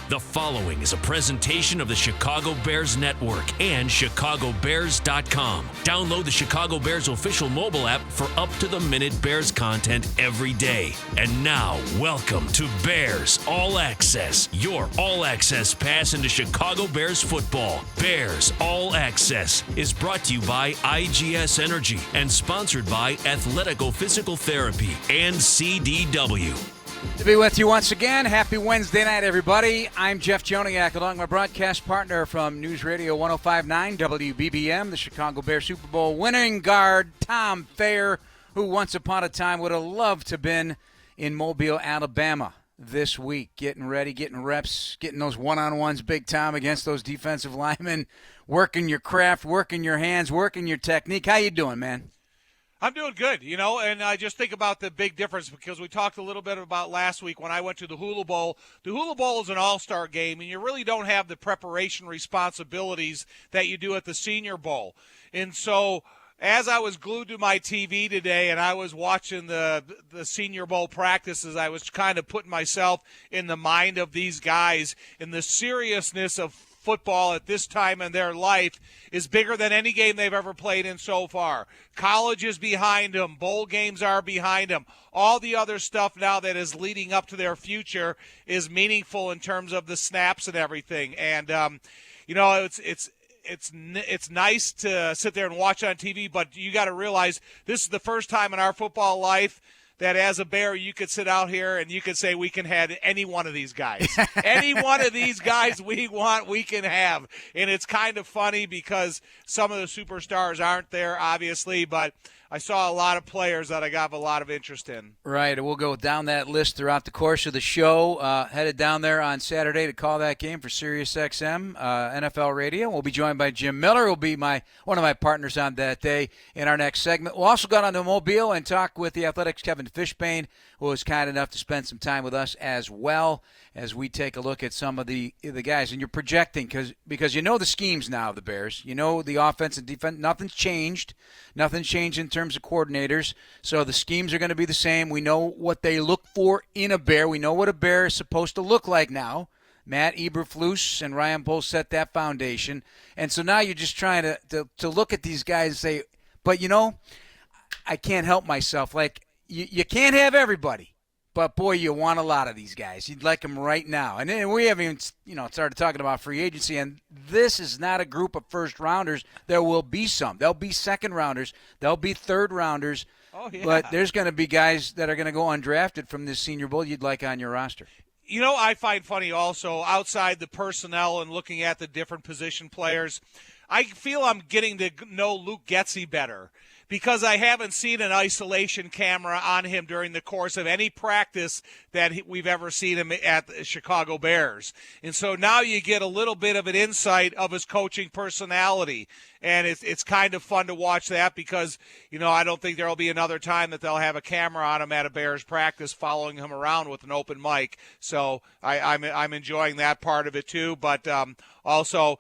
The following is a presentation of the Chicago Bears Network and ChicagoBears.com. Download the Chicago Bears official mobile app for up-to-the-minute Bears content every day. And now, welcome to Bears All Access, your all-access pass into Chicago Bears football. Bears All Access is brought to you by IGS Energy and sponsored by Athletico Physical Therapy and CDW. To be with you once again. Happy Wednesday night, everybody. I'm Jeff Joniak, along with my broadcast partner from News Radio 105.9 WBBM, the Chicago Bears Super Bowl winning guard, Tom Thayer, who once upon a time would have loved to have been in Mobile, Alabama this week, getting ready, getting reps, getting those one-on-ones big time against those defensive linemen, working your craft, working your hands, working your technique. How you doing, man? I'm doing good, and I just think about the big difference because we talked a little bit about last week when I went to the Hula Bowl. The Hula Bowl is an all-star game, and you really don't have the preparation responsibilities that you do at the Senior Bowl. And so as I was glued to my TV today and I was watching the Senior Bowl practices, I was kind of putting myself in the mind of these guys, and the seriousness of football at this time in their life is bigger than any game they've ever played in so far. College is behind them. Bowl games are behind them. All the other stuff now that is leading up to their future is meaningful in terms of the snaps and everything. And, it's nice to sit there and watch on TV, but you got to realize this is the first time in our football life that as a Bear, you could sit out here and you could say we can have any one of these guys. Any one of these guys we want, we can have. And it's kind of funny because some of the superstars aren't there, obviously, but I saw a lot of players that I got a lot of interest in. Right, and we'll go down that list throughout the course of the show. Headed down there on Saturday to call that game for SiriusXM NFL Radio. We'll be joined by Jim Miller, who will be one of my partners on that day in our next segment. We'll also go down to Mobile and talk with the Athletics' Kevin Fishbain, who was kind enough to spend some time with us as well as we take a look at some of the guys. And you're projecting because you know the schemes now of the Bears. You know the offense and defense. Nothing's changed. Nothing's changed in terms of coordinators. So the schemes are going to be the same. We know what they look for in a Bear. We know what a Bear is supposed to look like now. Matt Eberflus and Ryan Poles set that foundation. And so now you're just trying to look at these guys and say, but, I can't help myself. Like, you can't have everybody. But, boy, you want a lot of these guys. You'd like them right now. And then we haven't even started talking about free agency. And this is not a group of first-rounders. There will be some. There'll be second-rounders. There'll be third-rounders. Oh, yeah. But there's going to be guys that are going to go undrafted from this Senior Bowl you'd like on your roster. I find funny also, outside the personnel and looking at the different position players, I feel I'm getting to know Luke Getsy better, because I haven't seen an isolation camera on him during the course of any practice that we've ever seen him at the Chicago Bears. And so now you get a little bit of an insight of his coaching personality. And it's kind of fun to watch that because, I don't think there will be another time that they'll have a camera on him at a Bears practice following him around with an open mic. So I'm enjoying that part of it too. But also,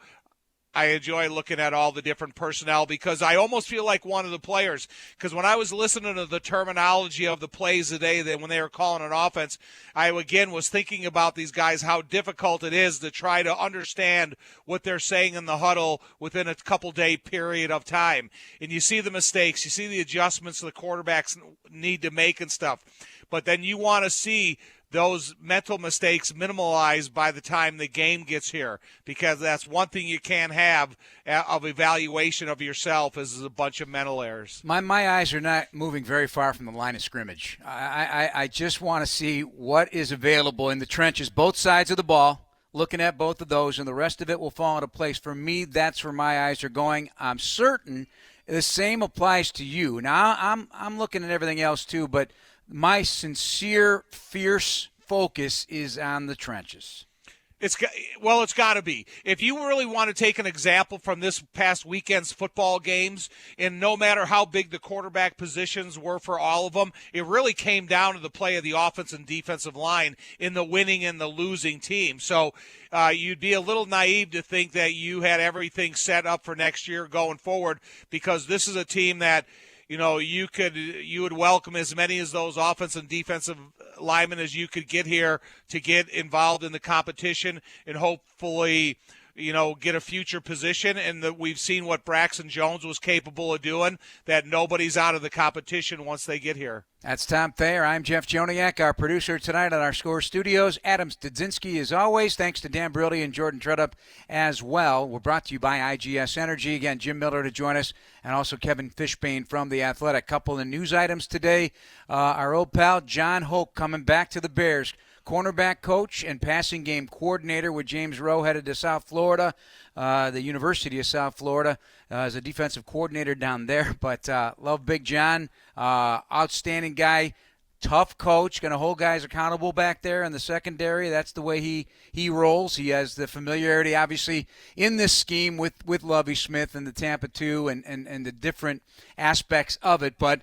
I enjoy looking at all the different personnel because I almost feel like one of the players. Because when I was listening to the terminology of the plays today, that when they were calling an offense, I again was thinking about these guys, how difficult it is to try to understand what they're saying in the huddle within a couple-day period of time. And you see the mistakes, you see the adjustments the quarterbacks need to make and stuff. But then you want to see those mental mistakes minimalized by the time the game gets here, because that's one thing you can't have of evaluation of yourself is a bunch of mental errors. My eyes are not moving very far from the line of scrimmage. I just want to see what is available in the trenches, both sides of the ball, looking at both of those, and the rest of it will fall into place. For me, that's where my eyes are going. I'm certain the same applies to you. Now, I'm looking at everything else too, but my sincere, fierce focus is on the trenches. It's got to be. If you really want to take an example from this past weekend's football games, and no matter how big the quarterback positions were for all of them, it really came down to the play of the offense and defensive line in the winning and the losing team. So you'd be a little naive to think that you had everything set up for next year going forward, because this is a team that you would welcome as many as those offensive and defensive linemen as you could get here to get involved in the competition and hopefully get a future position, and that we've seen what Braxton Jones was capable of doing, that nobody's out of the competition once they get here. That's Tom Thayer. I'm Jeff Joniak, our producer tonight at our Score Studios. Adam Studzinski, as always. Thanks to Dan Brody and Jordan Tredup as well. We're brought to you by IGS Energy. Again, Jim Miller to join us, and also Kevin Fishbain from The Athletic. Couple of news items today. Our old pal John Hoke coming back to the Bears. Cornerback coach and passing game coordinator with James Rowe, headed to South Florida, the University of South Florida, as a defensive coordinator down there. But love Big John, outstanding guy, tough coach, going to hold guys accountable back there in the secondary. That's the way he rolls. He has the familiarity, obviously, in this scheme with Lovie Smith and the Tampa 2 and the different aspects of it. But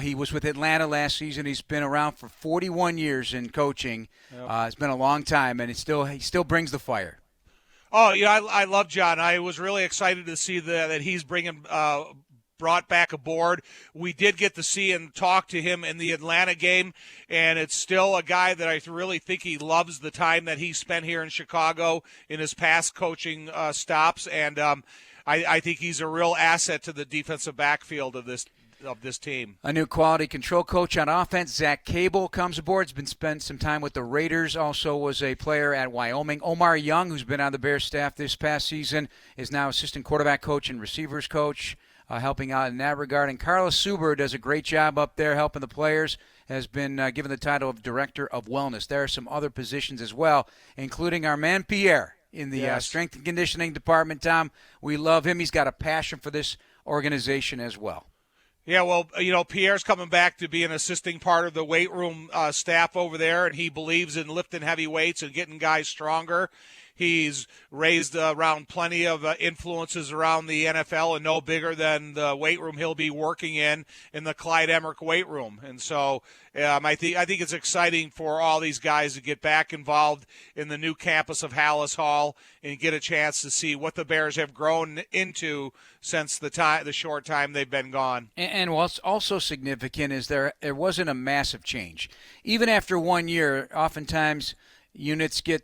he was with Atlanta last season. He's been around for 41 years in coaching. Yep. It's been a long time, and he still brings the fire. Oh, I love John. I was really excited to see that he's brought back aboard. We did get to see and talk to him in the Atlanta game, and it's still a guy that I really think he loves the time that he spent here in Chicago in his past coaching stops, and I think he's a real asset to the defensive backfield of this team. A new quality control coach on offense, Zach Cable, comes aboard. He's been spent some time with the Raiders. Also was a player at Wyoming. Omar Young, who's been on the Bears staff this past season, is now assistant quarterback coach and receivers coach. Helping out in that regard. And Carlos Suber does a great job up there helping the players, has been given the title of Director of Wellness. There are some other positions as well, including our man Pierre in the strength and conditioning department, Tom. We love him. He's got a passion for this organization as well. Yeah, well, Pierre's coming back to be an assisting part of the weight room staff over there, and he believes in lifting heavy weights and getting guys stronger. He's raised around plenty of influences around the NFL, and no bigger than the weight room he'll be working in the Clyde Emmerich weight room. And so I think it's exciting for all these guys to get back involved in the new campus of Hallis Hall and get a chance to see what the Bears have grown into since the short time they've been gone. And what's also significant is there wasn't a massive change. Even after 1 year, oftentimes units get,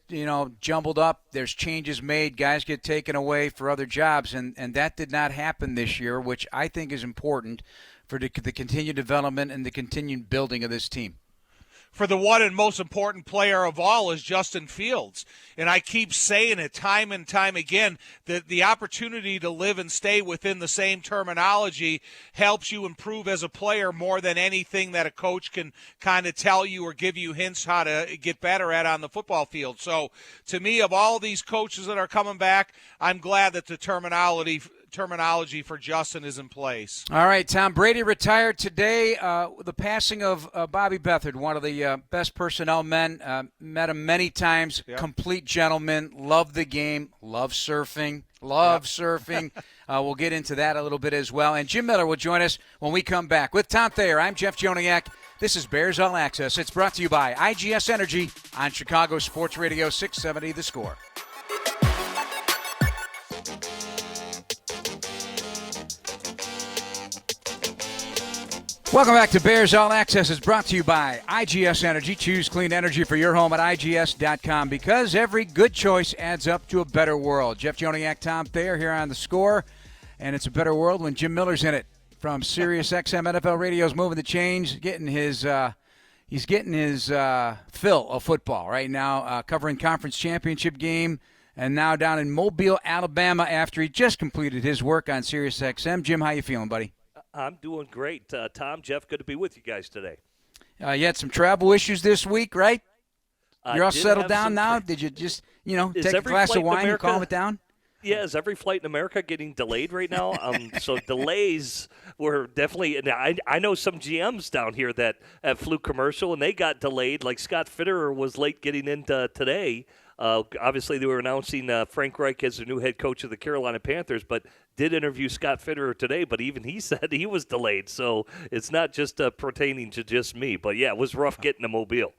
jumbled up. There's changes made. Guys get taken away for other jobs, and that did not happen this year, which I think is important for the continued development and the continued building of this team. For the one and most important player of all is Justin Fields. And I keep saying it time and time again that the opportunity to live and stay within the same terminology helps you improve as a player more than anything that a coach can kind of tell you or give you hints how to get better at on the football field. So to me, of all these coaches that are coming back, I'm glad that the terminology for Justin is in place. All right, Tom Brady retired today. The passing of Bobby Beathard, one of the best personnel men. Met him many times. Yep. Complete gentleman. Loved the game. Loved surfing. Surfing. We'll get into that a little bit as well. And Jim Miller will join us when we come back. With Tom Thayer, I'm Jeff Joniak. This is Bears All Access. It's brought to you by IGS Energy on Chicago Sports Radio 670 The Score. Welcome back to Bears All Access. It's brought to you by IGS Energy. Choose clean energy for your home at IGS.com, because every good choice adds up to a better world. Jeff Joniak, Tom Thayer here on The Score, and it's a better world when Jim Miller's in it. From Sirius XM NFL Radio's Moving the Chains, he's getting his fill of football right now, covering conference championship game, and now down in Mobile, Alabama, after he just completed his work on Sirius XM. Jim, how you feeling, buddy? I'm doing great. Tom, Jeff, good to be with you guys today. You had some travel issues this week, right? You're all settled down now? Did you just, take a glass of wine and calm it down? Yeah, is every flight in America getting delayed right now? So delays were definitely – I know some GMs down here that flew commercial, and they got delayed. Like Scott Fitterer was late getting into today. Obviously, they were announcing Frank Reich as the new head coach of the Carolina Panthers, but did interview Scott Fitterer today, but even he said he was delayed. So it's not just pertaining to just me. But, yeah, it was rough getting to Mobile.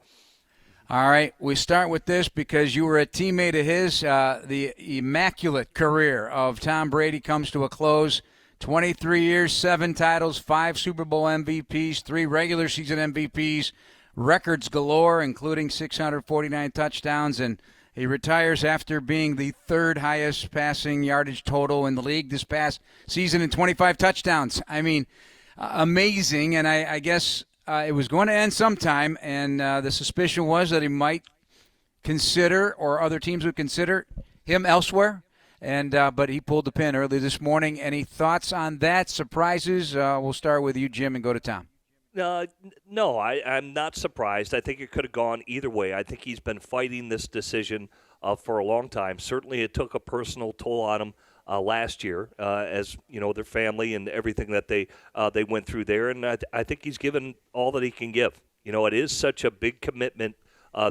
All right, we start with this because you were a teammate of his. The immaculate career of Tom Brady comes to a close. 23 years, 7 titles, 5 Super Bowl MVPs, 3 regular season MVPs. records galore, including 649 touchdowns, and he retires after being the third highest passing yardage total in the league this past season in 25 touchdowns. I mean, amazing, and I guess it was going to end sometime, and the suspicion was that he might consider, or other teams would consider, him elsewhere. And but he pulled the pin early this morning. Any thoughts on that? Surprises? We'll start with you, Jim, and go to Tom. No, I'm not surprised. I think it could have gone either way. I think he's been fighting this decision for a long time. Certainly it took a personal toll on him last year, as you know, their family and everything that they went through there. And I think he's given all that he can give. You know, it is such a big commitment.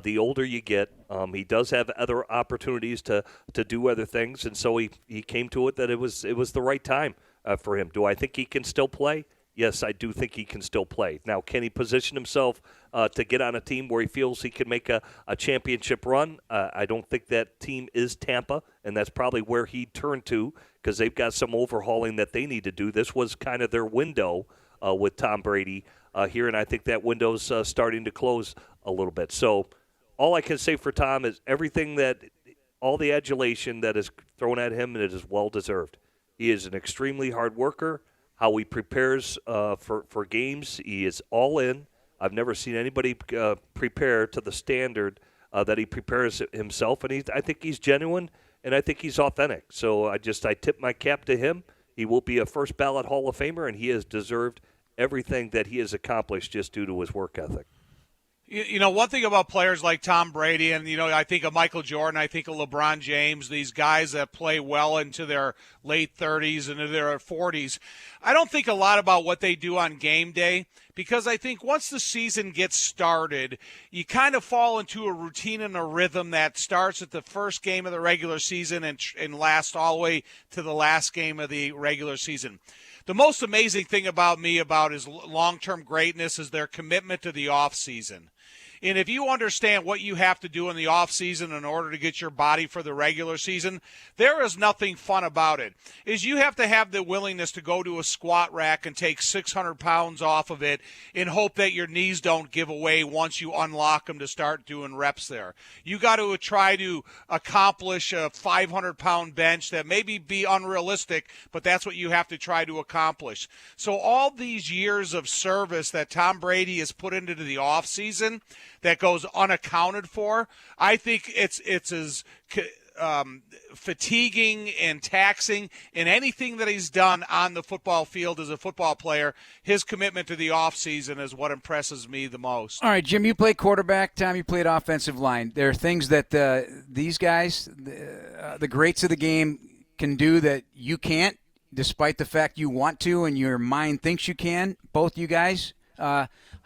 The older you get, he does have other opportunities to do other things, and so he came to it that it was the right time for him. Do I think he can still play? Yes, I do think he can still play. Now, can he position himself to get on a team where he feels he can make a championship run? I don't think that team is Tampa, and that's probably where he turned to because they've got some overhauling that they need to do. This was kind of their window with Tom Brady here, and I think that window's starting to close a little bit. So all I can say for Tom is all the adulation that is thrown at him, and it is well-deserved. He is an extremely hard worker. How he prepares for games, he is all in. I've never seen anybody prepare to the standard that he prepares himself, and I think he's genuine, and I think he's authentic. So I tip my cap to him. He will be a first-ballot Hall of Famer, and he has deserved everything that he has accomplished just due to his work ethic. You know, one thing about players like Tom Brady, and, you know, I think of Michael Jordan, I think of LeBron James, these guys that play well into their late 30s and into their 40s. I don't think a lot about what they do on game day because I think once the season gets started, you kind of fall into a routine and a rhythm that starts at the first game of the regular season and lasts all the way to the last game of the regular season. The most amazing thing about his long-term greatness is their commitment to the off-season. And if you understand what you have to do in the offseason in order to get your body for the regular season, there is nothing fun about it. Is you have to have the willingness to go to a squat rack and take 600 pounds off of it in hope that your knees don't give away once you unlock them to start doing reps there. You got to try to accomplish a 500-pound bench that maybe be unrealistic, but that's what you have to try to accomplish. So all these years of service that Tom Brady has put into the offseason that goes unaccounted for, I think it's as fatiguing and taxing in anything that he's done on the football field as a football player. His commitment to the offseason is what impresses me the most. All right, Jim, you played quarterback. Tom, you played offensive line. There are things that these guys, the greats of the game, can do that you can't, despite the fact you want to and your mind thinks you can, both you guys.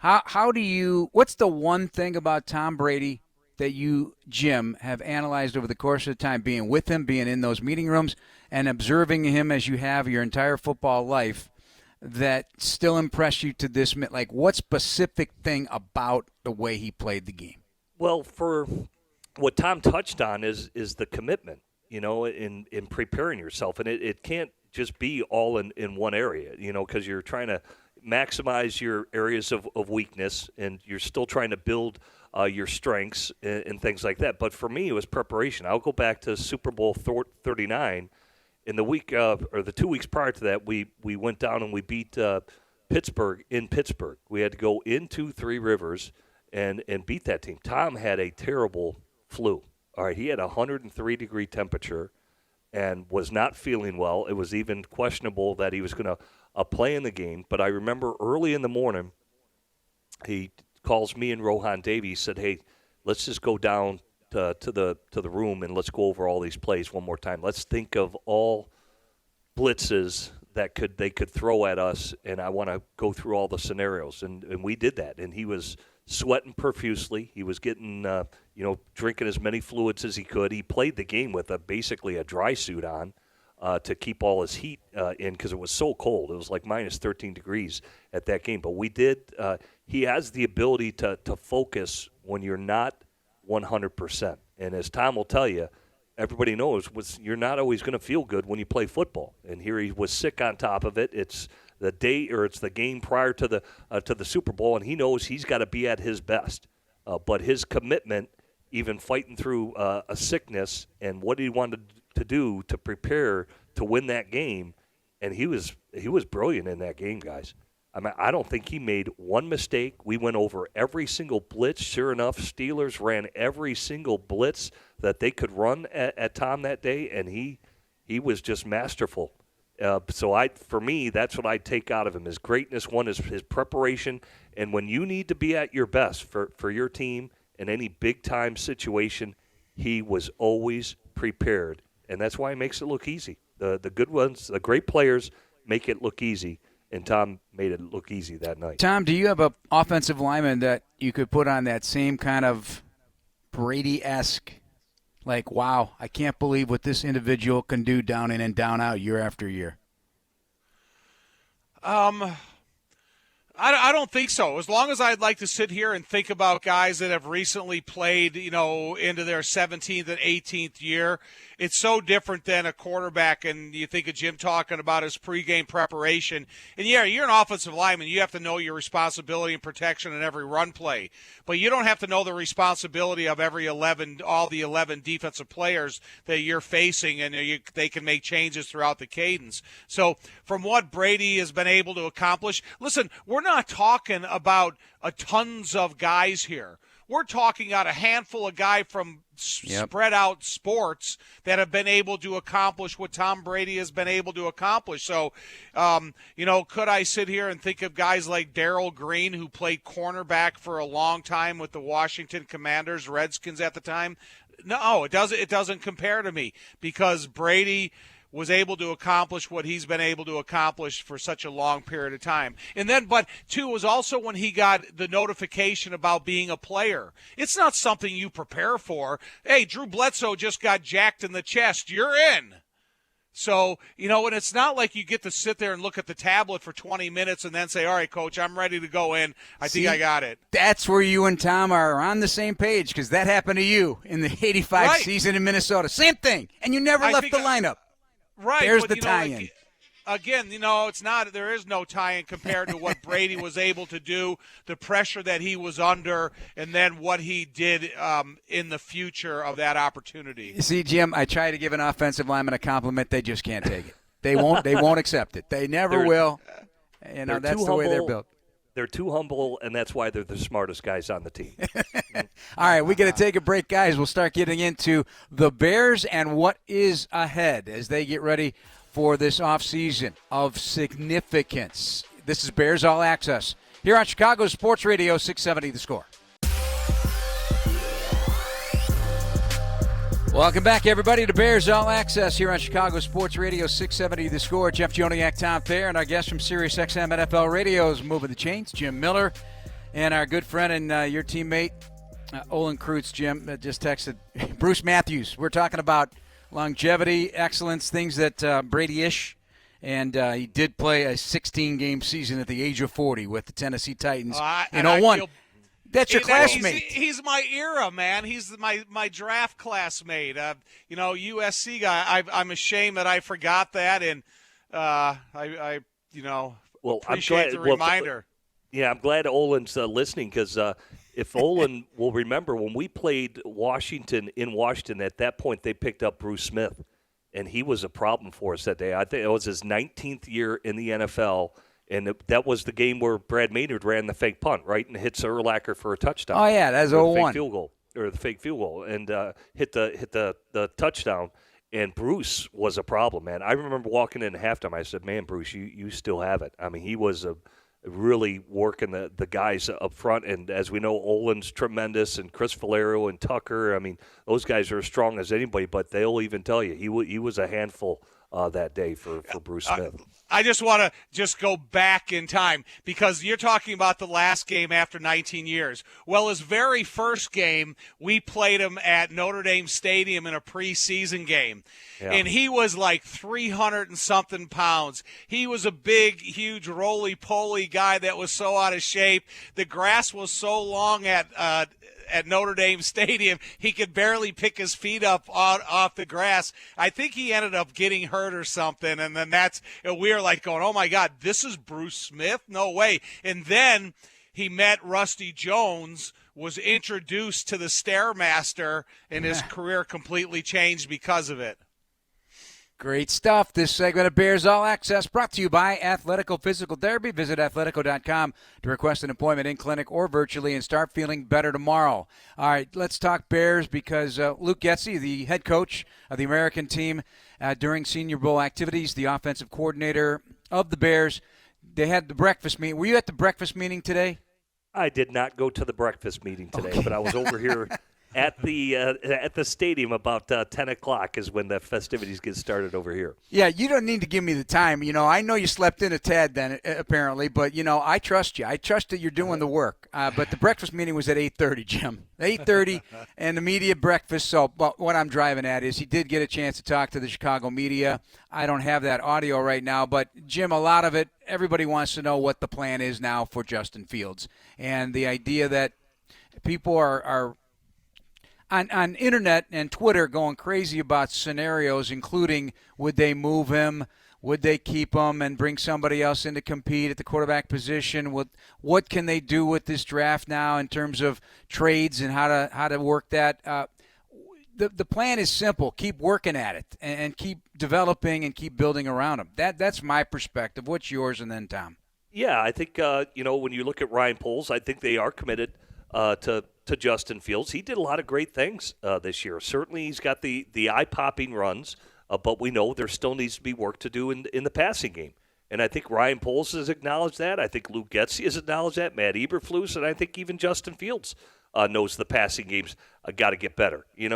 What's the one thing about Tom Brady that you, Jim, have analyzed over the course of the time, being with him, being in those meeting rooms, and observing him as you have your entire football life, that still impressed you to this? Like, what specific thing about the way he played the game? Well, for what Tom touched on is the commitment, you know, in preparing yourself. And it can't just be all in one area, you know, because you're trying to maximize your areas of weakness, and you're still trying to build your strengths and things like that. But for me, it was preparation. I'll go back to Super Bowl 39. In the week or the 2 weeks prior to that, we went down and we beat Pittsburgh in Pittsburgh. We had to go into Three Rivers and beat that team. Tom had a terrible flu. All right, he had a 103-degree temperature and was not feeling well. It was even questionable that he was going to play in the game. But I remember early in the morning, he calls me and Rohan Davies, said, "Hey, let's just go down to the room and let's go over all these plays one more time. Let's think of all blitzes that they could throw at us, and I want to go through all the scenarios." And we did that. And he was sweating profusely. He was getting, drinking as many fluids as he could. He played the game with basically a dry suit on to keep all his heat in because it was so cold. It was like minus 13 degrees at that game. But we did. He has the ability to focus when you're not 100%. And as Tom will tell you, everybody knows you're not always going to feel good when you play football. And here he was sick on top of it. It's the day, or it's the game prior to the Super Bowl, and he knows he's got to be at his best. But his commitment, even fighting through a sickness, and what he wanted to do to prepare to win that game, and he was brilliant in that game, guys. I mean, I don't think he made one mistake. We went over every single blitz. Sure enough, Steelers ran every single blitz that they could run at Tom that day, and he was just masterful. For me, that's what I take out of him. His greatness, one, is his preparation, and when you need to be at your best for your team in any big-time situation, he was always prepared, and that's why he makes it look easy. The good ones, the great players, make it look easy. And Tom made it look easy that night. Tom, do you have an offensive lineman that you could put on that same kind of Brady-esque, like, wow, I can't believe what this individual can do down in and down out year after year? I don't think so. As long as I'd like to sit here and think about guys that have recently played, into their 17th and 18th year, it's so different than a quarterback. And you think of Jim talking about his pregame preparation. And, yeah, you're an offensive lineman. You have to know your responsibility and protection in every run play. But you don't have to know the responsibility of all the 11 defensive players that you're facing, and they can make changes throughout the cadence. So from what Brady has been able to accomplish, listen, we're not talking about tons of guys here. We're talking about a handful of guys from spread out sports that have been able to accomplish what Tom Brady has been able to accomplish. So, could I sit here and think of guys like Darrell Green, who played cornerback for a long time with the Washington Commanders, Redskins at the time? No, it doesn't compare to me, because Brady was able to accomplish what he's been able to accomplish for such a long period of time. And then, but two, was also when he got the notification about being a player. It's not something you prepare for. Hey, Drew Bledsoe just got jacked in the chest. You're in. So, and it's not like you get to sit there and look at the tablet for 20 minutes and then say, all right, coach, I'm ready to go in. I think I got it. That's where you and Tom are on the same page, because that happened to you in the 85 season in Minnesota. Same thing. And you never left the lineup. Right. There's the tie-in. Again, it's not. There is no tie-in compared to what Brady was able to do, the pressure that he was under, and then what he did in the future of that opportunity. You see, Jim, I try to give an offensive lineman a compliment. They just can't take it. They won't. They won't accept it. They never will. That's the way they're built. They're too humble, and that's why they're the smartest guys on the team. All right, we got to take a break, guys. We'll start getting into the Bears and what is ahead as they get ready for this offseason of significance. This is Bears All Access here on Chicago Sports Radio 670 The Score. Welcome back, everybody, to Bears All Access here on Chicago Sports Radio 670 The Score. Jeff Joniak, Tom Thayer, and our guest from SiriusXM NFL Radio is moving the chains, Jim Miller, and our good friend and your teammate, Olin Kreutz. Jim just texted Bruce Matthews. We're talking about longevity, excellence, things that Brady-ish, and he did play a 16-game season at the age of 40 with the Tennessee Titans in 01. That's your classmate. He's my era, man. He's my draft classmate. USC guy. I'm ashamed that I forgot that, and I appreciate the reminder. I'm glad Olin's listening, because if Olin will remember, when we played Washington in Washington, at that point they picked up Bruce Smith, and he was a problem for us that day. I think it was his 19th year in the NFL. And that was the game where Brad Maynard ran the fake punt, right, and hits Urlacher for a touchdown. Oh, yeah, that's 0-1. The fake field goal, and hit the touchdown. And Bruce was a problem, man. I remember walking in at halftime. I said, man, Bruce, you still have it. I mean, he was really working the guys up front. And as we know, Olin's tremendous, and Chris Valerio and Tucker. I mean, those guys are as strong as anybody, but they'll even tell you he was a handful that day for Bruce Smith. I just want to go back in time, because you're talking about the last game after 19 years. Well, his very first game, we played him at Notre Dame Stadium in a preseason game. Yeah. And he was like 300 and something pounds. He was a big, huge, roly-poly guy that was so out of shape. The grass was so long at at Notre Dame Stadium. He could barely pick his feet up off the grass. I think he ended up getting hurt or something, and then we were like going, oh, my God, this is Bruce Smith? No way. And then he met Rusty Jones, was introduced to the Stairmaster, and his career completely changed because of it. Great stuff. This segment of Bears All Access brought to you by Athletico Physical Therapy. Visit athletico.com to request an appointment in clinic or virtually and start feeling better tomorrow. All right, let's talk Bears because Luke Getsy, the head coach of the American team during Senior Bowl activities, the offensive coordinator of the Bears, they had the breakfast meeting. Were you at the breakfast meeting today? I did not go to the breakfast meeting today, but I was over here at the stadium about 10 o'clock is when the festivities get started over here. Yeah, you don't need to give me the time. I know you slept in a tad then, apparently, but, I trust you. I trust that you're doing the work. But the breakfast meeting was at 8:30, Jim. 8:30, and the media breakfast. So but what I'm driving at is he did get a chance to talk to the Chicago media. I don't have that audio right now, but, Jim, a lot of it, everybody wants to know what the plan is now for Justin Fields. And the idea that people are on internet and Twitter going crazy about scenarios, including would they move him, would they keep him and bring somebody else in to compete at the quarterback position? What can they do with this draft now in terms of trades and how to work that? The plan is simple. Keep working at it and keep developing and keep building around him. That's my perspective. What's yours, and then Tom? Yeah, I think when you look at Ryan Poles, I think they are committed to Justin Fields. He did a lot of great things this year. Certainly he's got the eye-popping runs, but we know there still needs to be work to do in the passing game. And I think Ryan Poles has acknowledged that. I think Luke Getsy has acknowledged that, Matt Eberflus, and I think even Justin Fields knows the passing game's got to get better. You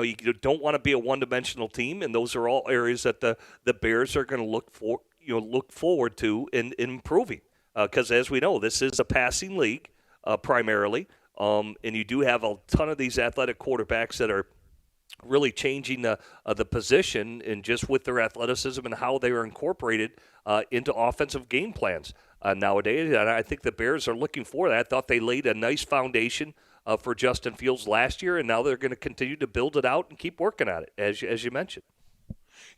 don't want to be a one-dimensional team, and those are all areas that the Bears are going to look forward to in improving. Because as we know, this is a passing league primarily. And you do have a ton of these athletic quarterbacks that are really changing the position and just with their athleticism and how they are incorporated into offensive game plans nowadays. And I think the Bears are looking for that. I thought they laid a nice foundation for Justin Fields last year, and now they're going to continue to build it out and keep working at it, as you mentioned.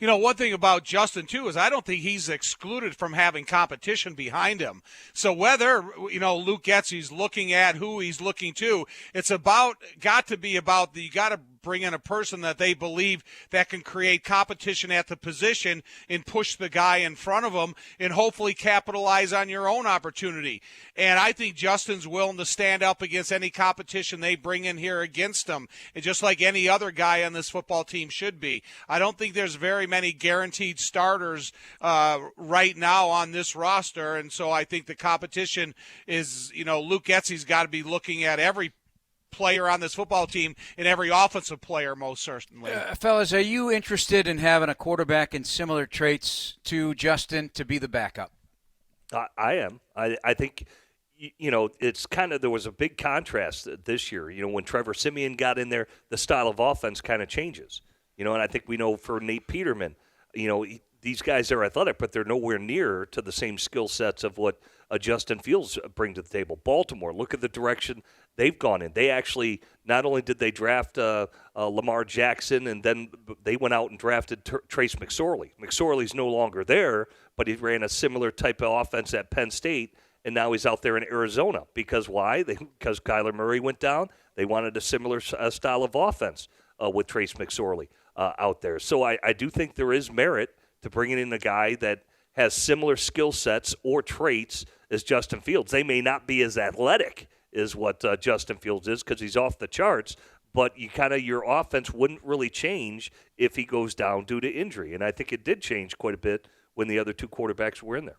One thing about Justin, too, is I don't think he's excluded from having competition behind him. So whether, Luke Getsy's looking at who he's looking to, it's you got to bring in a person that they believe that can create competition at the position and push the guy in front of them and hopefully capitalize on your own opportunity. And I think Justin's willing to stand up against any competition they bring in here against him, and just like any other guy on this football team should be. I don't think there's very many guaranteed starters right now on this roster, and so I think the competition is, Luke Getsy's got to be looking at every player on this football team and every offensive player, most certainly. Fellas, are you interested in having a quarterback in similar traits to Justin to be the backup? I am. I think, it's there was a big contrast this year. When Trevor Siemian got in there, the style of offense kind of changes. And I think we know for Nate Peterman, these guys are athletic, but they're nowhere near to the same skill sets of what Justin Fields bring to the table. Baltimore, look at the direction they've gone in. They actually, not only did they draft Lamar Jackson, and then they went out and drafted Trace McSorley. McSorley's no longer there, but he ran a similar type of offense at Penn State, and now he's out there in Arizona. Because why? Because Kyler Murray went down. They wanted a similar style of offense with Trace McSorley out there. So I do think there is merit to bringing in a guy that has similar skill sets or traits as Justin Fields. They may not be as athletic as what Justin Fields is because he's off the charts, but your offense wouldn't really change if he goes down due to injury. And I think it did change quite a bit when the other two quarterbacks were in there.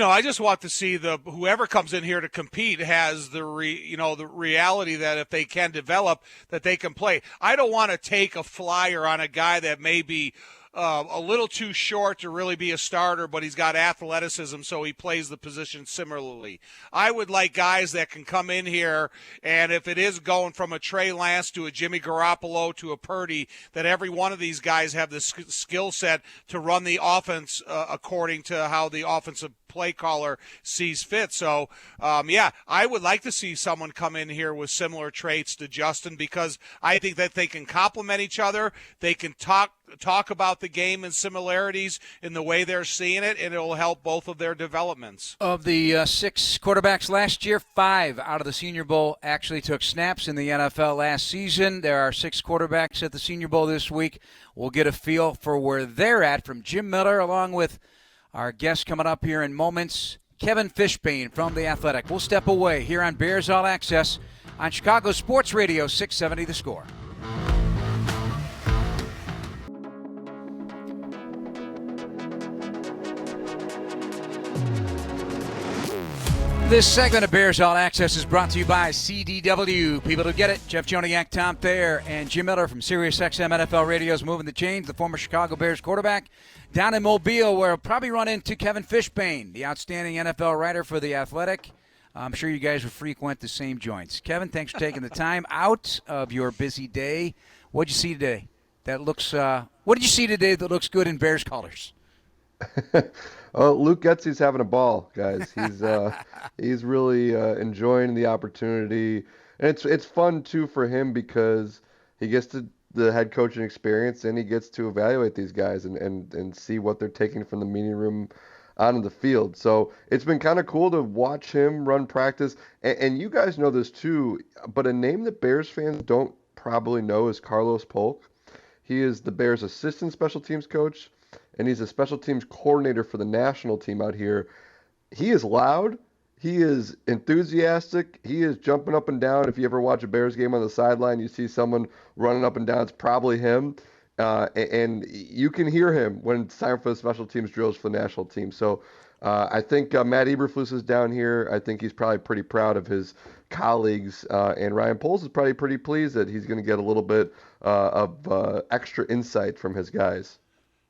I just want to see whoever comes in here to compete has the reality that if they can develop, that they can play. I don't want to take a flyer on a guy that may be a little too short to really be a starter, but he's got athleticism, so he plays the position similarly. I would like guys that can come in here, and if it is going from a Trey Lance to a Jimmy Garoppolo to a Purdy, that every one of these guys have the skill set to run the offense according to how the offensive play caller sees fit. So, I would like to see someone come in here with similar traits to Justin, because I think that they can complement each other. They can talk about the game and similarities in the way they're seeing it, and it will help both of their developments. Of the 6 quarterbacks last year, 5 out of the Senior Bowl actually took snaps in the NFL last season. There are 6 quarterbacks at the Senior Bowl this week. We'll get a feel for where they're at from Jim Miller, along with our guest coming up here in moments, Kevin Fishbain from The Athletic. We'll step away here on Bears All Access on Chicago Sports Radio 670 The Score. This segment of Bears All Access is brought to you by CDW. People who get it. Jeff Joniak, Tom Thayer, and Jim Miller from SiriusXM NFL Radio is moving the chains. The former Chicago Bears quarterback down in Mobile, where we'll probably run into Kevin Fishbain, the outstanding NFL writer for The Athletic. I'm sure you guys will frequent the same joints. Kevin, thanks for taking the time out of your busy day. What did you see today that looks? What did you see today that looks good in Bears colors? Oh, Luke Getsy's having a ball, guys. He's really enjoying the opportunity, and it's fun too for him because he gets the head coaching experience and he gets to evaluate these guys and see what they're taking from the meeting room onto the field. So it's been kind of cool to watch him run practice. And you guys know this too, but a name that Bears fans don't probably know is Carlos Polk. He is the Bears' assistant special teams coach, and he's a special teams coordinator for the national team out here. He is loud. He is enthusiastic. He is jumping up and down. If you ever watch a Bears game on the sideline, you see someone running up and down, it's probably him. And you can hear him when it's time for the special teams drills for the national team. So I think Matt Eberflus is down here. I think he's probably pretty proud of his colleagues. And Ryan Poles is probably pretty pleased that he's going to get a little bit of extra insight from his guys.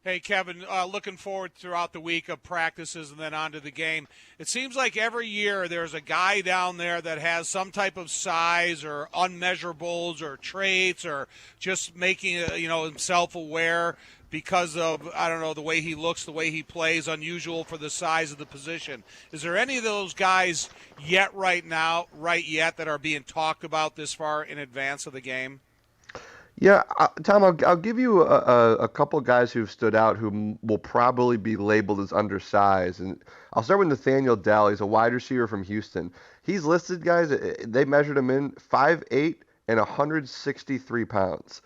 Hey, Kevin, looking forward throughout the week of practices and then on to the game. It seems like every year there's a guy down there that has some type of size or unmeasurables or traits or just making himself aware because of, I don't know, the way he looks, the way he plays, unusual for the size of the position. Is there any of those guys right yet that are being talked about this far in advance of the game? Yeah, Tom, I'll give you a couple of guys who've stood out who will probably be labeled as undersized. And I'll start with Nathaniel Dell. He's a wide receiver from Houston. He's listed, guys, they measured him in 5'8" and 163 pounds.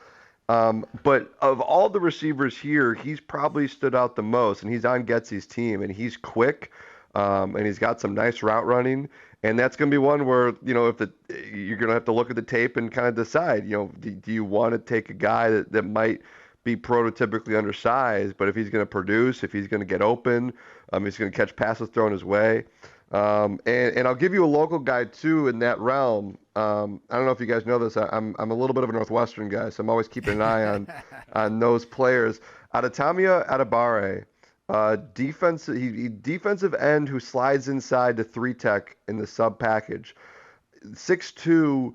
But of all the receivers here, he's probably stood out the most, and he's on Getsy's team, and he's quick, and he's got some nice route running. And that's going to be one where, you're going to have to look at the tape and kind of decide, do you want to take a guy that might be prototypically undersized, but if he's going to produce, if he's going to get open, he's going to catch passes thrown his way. And I'll give you a local guy, too, in that realm. I don't know if you guys know this. I'm a little bit of a Northwestern guy, so I'm always keeping an eye on those players. Adetamia Adebare. Defensive end who slides inside the 3-tech in the sub package. 6'2",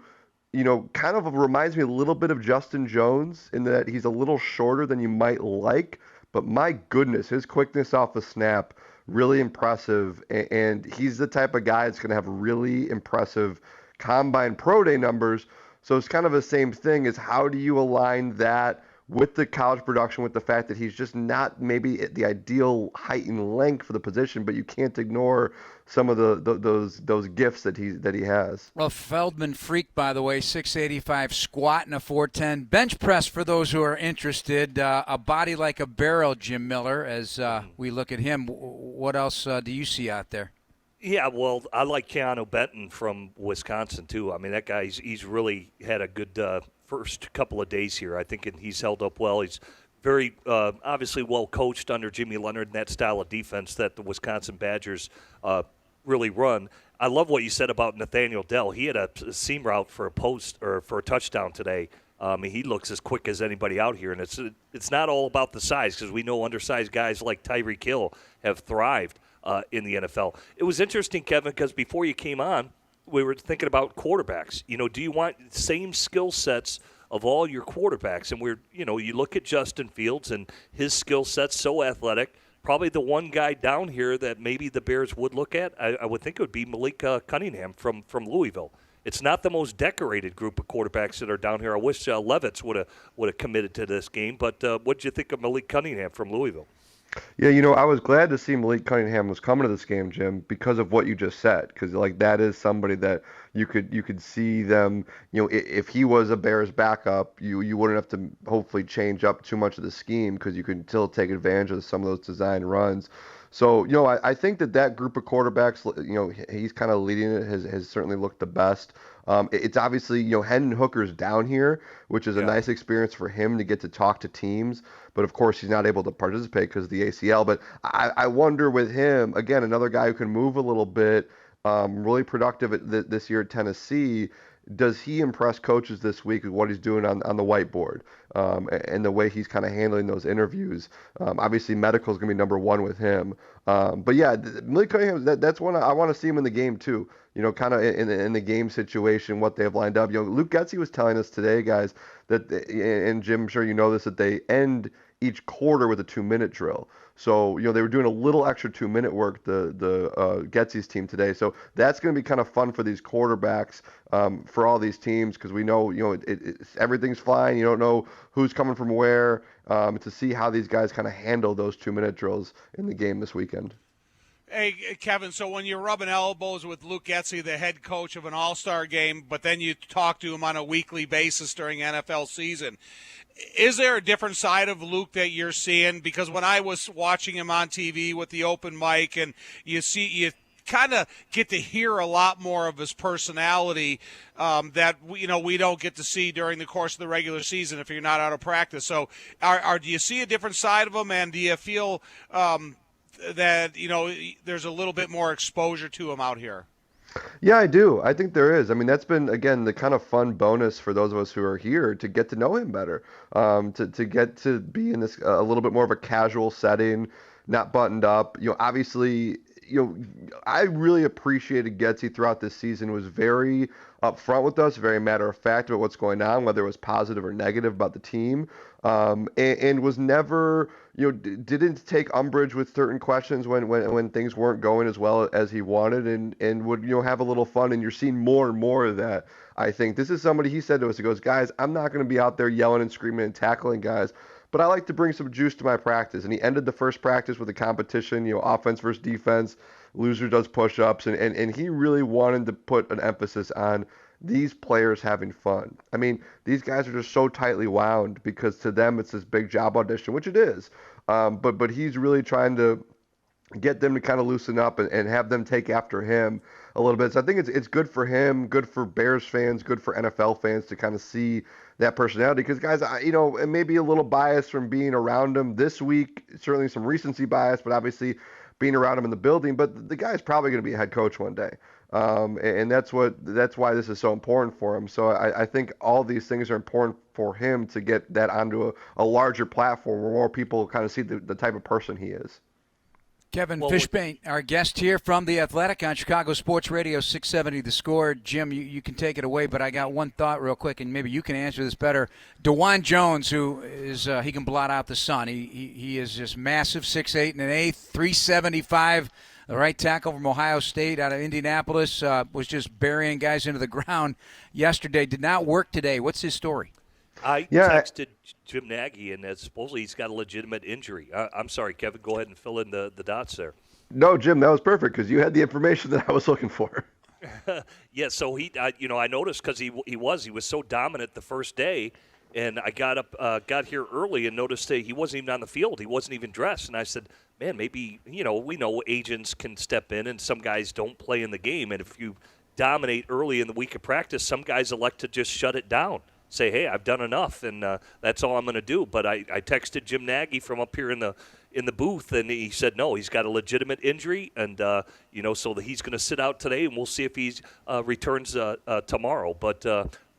kind of reminds me a little bit of Justin Jones in that he's a little shorter than you might like, but my goodness, his quickness off the snap, really impressive. And he's the type of guy that's going to have really impressive combine pro day numbers. So it's kind of the same thing as how do you align that with the college production, with the fact that he's just not maybe at the ideal height and length for the position, but you can't ignore some of those gifts that he has. Well, Feldman Freak, by the way, 685 squat and a 410 bench press for those who are interested. A body like a barrel, Jim Miller, as we look at him. What else do you see out there? Yeah, well, I like Keanu Benton from Wisconsin, too. I mean, that guy, he's really had a good first couple of days here. I think he's held up well. He's very obviously well coached under Jimmy Leonard and that style of defense that the Wisconsin Badgers really run. I love what you said about Nathaniel Dell. He had a seam route for a post or for a touchdown today He looks as quick as anybody out here, and it's not all about the size because we know undersized guys like Tyreek Hill have thrived in the NFL. It was interesting, Kevin, because before you came on, we were thinking about quarterbacks. Do you want the same skill sets of all your quarterbacks? And you look at Justin Fields and his skill set's so athletic. Probably the one guy down here that maybe the Bears would look at, I would think it would be Malik Cunningham from Louisville. It's not the most decorated group of quarterbacks that are down here. I wish Levitz would have committed to this game. But what did you think of Malik Cunningham from Louisville? Yeah, I was glad to see Malik Cunningham was coming to this game, Jim, because of what you just said. Because that is somebody that you could see them. If he was a Bears backup, you wouldn't have to hopefully change up too much of the scheme because you can still take advantage of some of those design runs. So, I think that group of quarterbacks, he's kind of leading it, has certainly looked the best. It's obviously, Hendon Hooker's down here, which is a nice experience for him to get to talk to teams. But, of course, he's not able to participate because of the ACL. But I wonder with him, again, another guy who can move a little bit, really productive this year at Tennessee. Does he impress coaches this week with what he's doing on the whiteboard and the way he's kind of handling those interviews? Obviously, medical is going to be number one with him. But, yeah, Malik Cunningham, that's one I want to see him in the game, too. Kind of in the game situation, what they have lined up. Luke Getsy was telling us today, guys, that, and Jim, I'm sure you know this, that they end each quarter with a 2-minute drill. So, they were doing a little extra 2-minute work, the Getsy's team today. So that's going to be kind of fun for these quarterbacks, for all these teams, because we know, everything's flying. You don't know who's coming from where, to see how these guys kind of handle those 2-minute drills in the game this weekend. Hey, Kevin, so when you're rubbing elbows with Luke Getsy, the head coach of an all-star game, but then you talk to him on a weekly basis during NFL season, is there a different side of Luke that you're seeing? Because when I was watching him on TV with the open mic, and you kind of get to hear a lot more of his personality that we don't get to see during the course of the regular season if you're not out of practice. So do you see a different side of him, and do you feel that there's a little bit more exposure to him out here? Yeah, I do. I think there is. I mean, that's been, again, the kind of fun bonus for those of us who are here to get to know him better, to get to be in this a little bit more of a casual setting, not buttoned up. Obviously, I really appreciated Getsy throughout this season. Was very upfront with us, very matter of fact about what's going on, whether it was positive or negative about the team, and was never, didn't take umbrage with certain questions when things weren't going as well as he wanted, and would have a little fun. And you're seeing more and more of that. I think this is somebody, he said to us, he goes, guys, I'm not going to be out there yelling and screaming and tackling guys, but I like to bring some juice to my practice. And he ended the first practice with a competition, offense versus defense, loser does push-ups, and he really wanted to put an emphasis on these players having fun. I mean, these guys are just so tightly wound because to them it's this big job audition, which it is. But he's really trying to get them to kind of loosen up and have them take after him a little bit. So I think it's good for him, good for Bears fans, good for NFL fans to kind of see that personality. Because, guys, it may be a little bias from being around him this week, certainly some recency bias, but obviously being around him in the building. But the guy's probably going to be a head coach one day. And that's why this is so important for him. So I think all these things are important for him to get that onto a larger platform where more people kind of see the type of person he is. Kevin Fishbain, our guest here from The Athletic on Chicago Sports Radio 670 The Score. Jim, you can take it away, but I got one thought real quick, and maybe you can answer this better. DeJuan Jones, who is he can blot out the sun. He is just massive, 6'8" and an eighth, 375. The right tackle from Ohio State out of Indianapolis was just burying guys into the ground yesterday. Did not work today. What's his story? I texted Jim Nagy, and supposedly he's got a legitimate injury. I'm sorry, Kevin. Go ahead and fill in the dots there. No, Jim, that was perfect because you had the information that I was looking for. Yeah, so I noticed because he was so dominant the first day, and I got here early and noticed that he wasn't even on the field. He wasn't even dressed, and I said, man, maybe we know agents can step in, and some guys don't play in the game, and if you dominate early in the week of practice, some guys elect to just shut it down. Say, hey, I've done enough, and that's all I'm going to do. But I texted Jim Nagy from up here in the booth, and he said no, he's got a legitimate injury, and so that he's going to sit out today, and we'll see if he returns tomorrow. But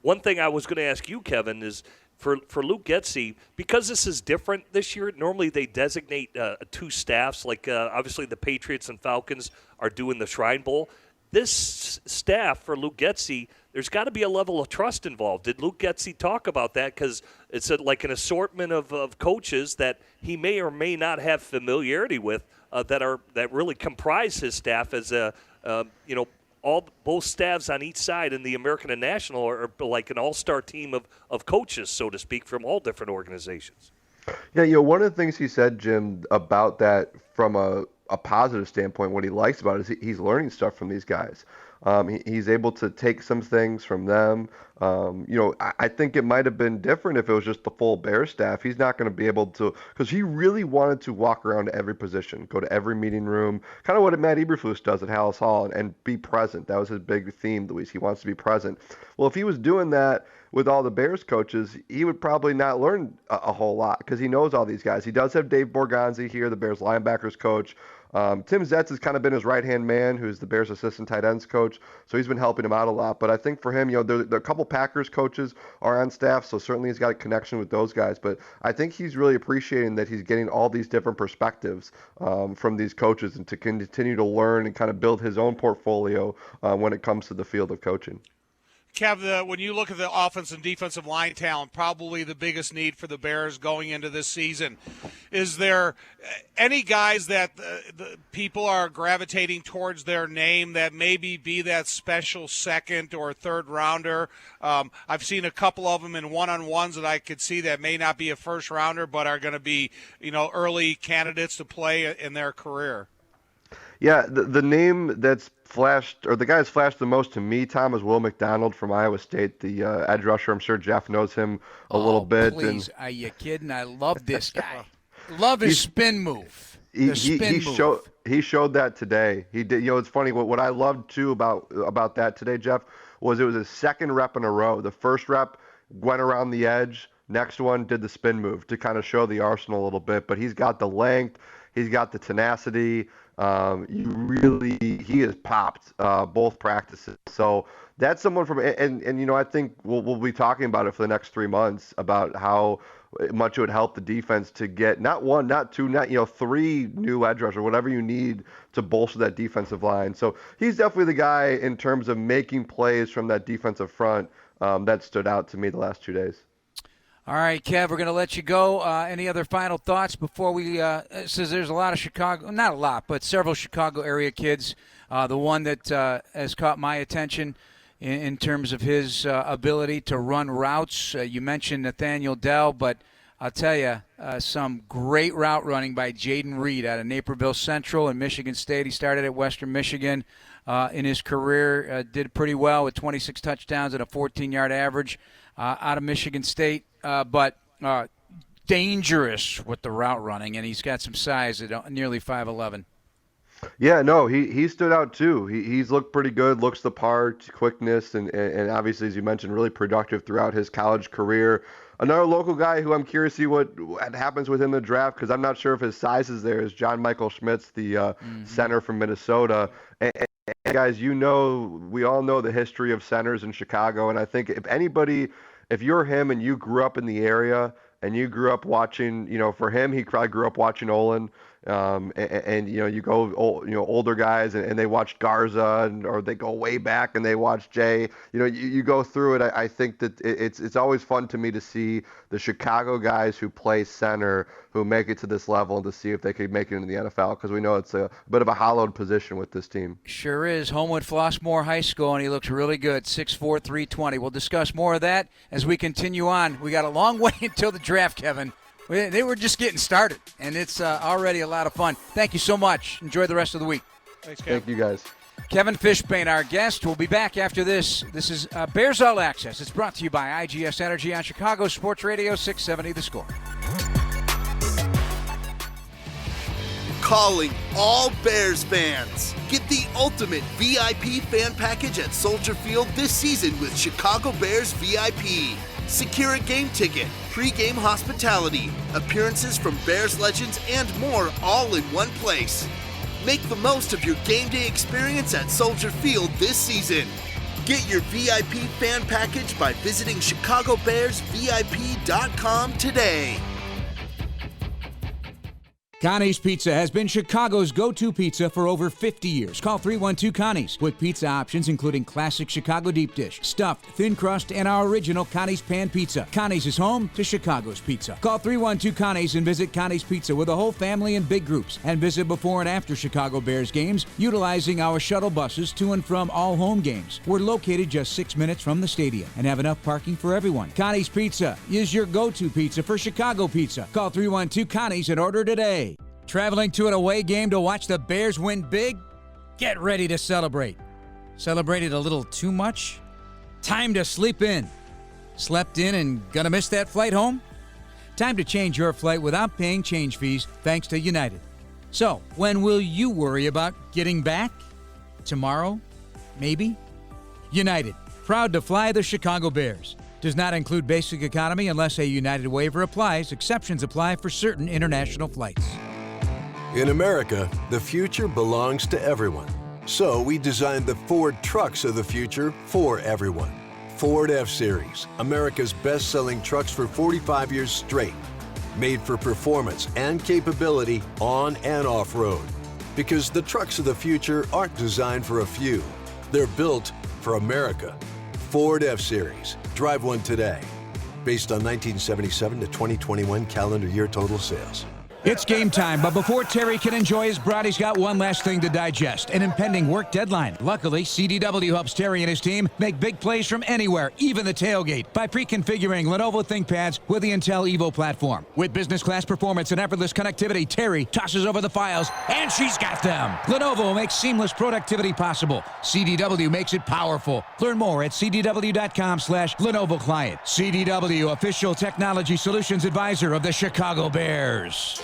One thing I was going to ask you, Kevin, is for Luke Getsy, because this is different this year, normally they designate two staffs, like obviously the Patriots and Falcons are doing the Shrine Bowl. This staff for Luke Getsy, there's got to be a level of trust involved. Did Luke Getsy talk about that? Because it's like an assortment of coaches that he may or may not have familiarity with that really comprise his staff as both staffs on each side in the American and National are like an all-star team of coaches, so to speak, from all different organizations. Yeah, one of the things he said, Jim, about that from a positive standpoint, what he likes about it is he's learning stuff from these guys. He's able to take some things from them. I think it might have been different if it was just the full Bears staff. He's not going to be able to, because he really wanted to walk around to every position, go to every meeting room, kind of what Matt Eberflus does at Hallis Hall, and be present. That was his big theme, Luis. He wants to be present. Well, if he was doing that with all the Bears coaches, he would probably not learn a whole lot because he knows all these guys. He does have Dave Borgonzi here, the Bears linebackers coach. Tim Zetz has kind of been his right-hand man, who's the Bears assistant tight ends coach, so he's been helping him out a lot. But I think for him, there are a couple Packers coaches are on staff, so certainly he's got a connection with those guys. But I think he's really appreciating that he's getting all these different perspectives from these coaches and to continue to learn and kind of build his own portfolio when it comes to the field of coaching. Kev, when you look at the offensive and defensive line talent, probably the biggest need for the Bears going into this season, is there any guys that the people are gravitating towards their name that maybe be that special second or third rounder? I've seen a couple of them in one-on-ones that I could see that may not be a first rounder but are going to be, early candidates to play in their career. Yeah, the name that's flashed, or the guy that's flashed the most to me, Tom, is Will McDonald from Iowa State, the edge rusher. I'm sure Jeff knows him a little bit. Please, are you kidding? I love this guy. Love his spin move. He showed that today. He did. It's funny. What I loved too about that today, Jeff, was it was his second rep in a row. The first rep went around the edge. Next one did the spin move to kind of show the arsenal a little bit. But he's got the length. He's got the tenacity. He has popped both practices. So that's someone from, and I think we'll be talking about it for the next 3 months about how much it would help the defense to get not one, not two, not 3 new edge rushers or whatever you need to bolster that defensive line. So he's definitely the guy in terms of making plays from that defensive front that stood out to me the last 2 days. All right, Kev, we're going to let you go. Any other final thoughts before we says there's a lot of Chicago, not a lot, but several Chicago area kids. The one that has caught my attention in terms of his ability to run routes. You mentioned Nathaniel Dell, but I'll tell you, some great route running by Jaden Reed out of Naperville Central in Michigan State. He started at Western Michigan in his career, did pretty well with 26 touchdowns and a 14-yard average out of Michigan State. But dangerous with the route running, and he's got some size at nearly 5'11". Yeah, no, he stood out too. He's looked pretty good, looks the part, quickness, and obviously, as you mentioned, really productive throughout his college career. Another local guy who I'm curious to see what happens with him in the draft, because I'm not sure if his size is there, is John Michael Schmitz, the center from Minnesota. And guys, we all know the history of centers in Chicago, and I think if you're him and you grew up in the area and you grew up watching, for him, he probably grew up watching Olin. You go, older guys and they watched Garza or they go way back and they watch Jay. You go through it. I think that it's always fun to me to see the Chicago guys who play center who make it to this level and to see if they could make it into the NFL, because we know it's a bit of a hollowed position with this team. Sure is. Homewood Flossmoor High School, and he looks really good, 6'4", 320. We'll discuss more of that as we continue on. We got a long way until the draft, Kevin. They were just getting started, and it's already a lot of fun. Thank you so much. Enjoy the rest of the week. Thanks, Kevin. Thank you, guys. Kevin Fishbain, our guest. We'll be back after this. This is Bears All Access. It's brought to you by IGS Energy on Chicago Sports Radio 670 The Score. Calling all Bears fans. Get the ultimate VIP fan package at Soldier Field this season with Chicago Bears VIP. Secure a game ticket, pre-game hospitality, appearances from Bears legends, and more all in one place. Make the most of your game day experience at Soldier Field this season. Get your VIP fan package by visiting ChicagoBearsVIP.com today. Connie's Pizza has been Chicago's go-to pizza for over 50 years. Call 312-CONNIES with pizza options including classic Chicago deep dish, stuffed, thin crust, and our original Connie's Pan Pizza. Connie's is home to Chicago's pizza. Call 312-CONNIES and visit Connie's Pizza with a whole family in big groups. And visit before and after Chicago Bears games utilizing our shuttle buses to and from all home games. We're located just 6 minutes from the stadium and have enough parking for everyone. Connie's Pizza is your go-to pizza for Chicago pizza. Call 312-CONNIES and order today. Traveling to an away game to watch the Bears win big? Get ready to celebrate. Celebrated a little too much? Time to sleep in. Slept in and gonna miss that flight home? Time to change your flight without paying change fees thanks to United. So, when will you worry about getting back? Tomorrow? Maybe? United, proud to fly the Chicago Bears. Does not include basic economy unless a United waiver applies. Exceptions apply for certain international flights. In America, the future belongs to everyone. So we designed the Ford trucks of the future for everyone. Ford F-Series, America's best-selling trucks for 45 years straight. Made for performance and capability on and off-road. Because the trucks of the future aren't designed for a few. They're built for America. Ford F-Series. Drive one today. Based on 1977 to 2021 calendar year total sales. It's game time, but before Terry can enjoy his brat, he's got one last thing to digest, an impending work deadline. Luckily, CDW helps Terry and his team make big plays from anywhere, even the tailgate, by pre-configuring Lenovo ThinkPads with the Intel Evo platform. With business class performance and effortless connectivity, Terry tosses over the files, and she's got them. Lenovo makes seamless productivity possible. CDW makes it powerful. Learn more at cdw.com/Lenovo Client. CDW, official technology solutions advisor of the Chicago Bears.